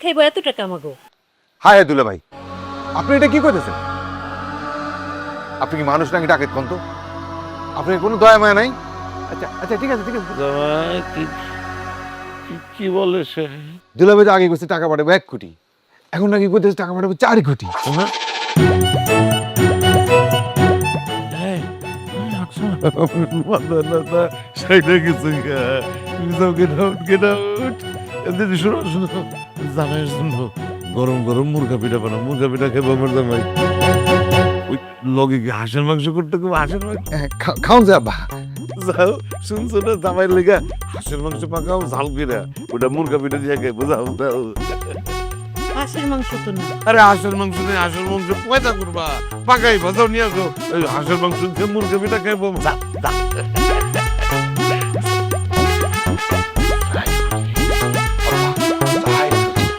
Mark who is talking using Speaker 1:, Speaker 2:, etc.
Speaker 1: খাইবো এত টাকা আমাগো?
Speaker 2: হায় দুলা ভাই, আপনি এটা কি করতেছেন? আপনি কি মানুষ নাকি ডাকাত কোন তো? আপনার কোনো দয়া মায়া নাই? আচ্ছা আচ্ছা, ঠিক আছে ঠিক আছে।
Speaker 3: জামাই কি বলে সে?
Speaker 2: দুলা ভাই তো আগে করছে টাকা পাঠাবো 1 কোটি, এখন নাকি করতেছে টাকা পাঠাবো 4 কোটি।
Speaker 3: সেইটা কিছু শোনো শোনো, জামাইয়ের জন্য গরম গরম মুরগা পিঠা বানাও, মুরগা পিঠা খেবো আমার জামাই। ওই লগে কি হাঁসের মাংস করতে গো? হাঁসের মাংস
Speaker 2: খাওন যা আব্বা।
Speaker 3: যাও, শুনছো না জামাইয়ের লেগা হাঁসের মাংস পাকাও ঝাল করে ওটা মুরগা পিঠা দিয়ে খাইবো। যাও যাও।
Speaker 1: হাঁসের মাংস তো না।
Speaker 3: আরে হাঁসের মাংস নেই, হাঁসের মাংস পয়দা করবা, পাকাই ভাজাও নিয়ে আসো। হাঁসের মাংস দিয়ে মুরগা পিঠা খাইবো। যা যা।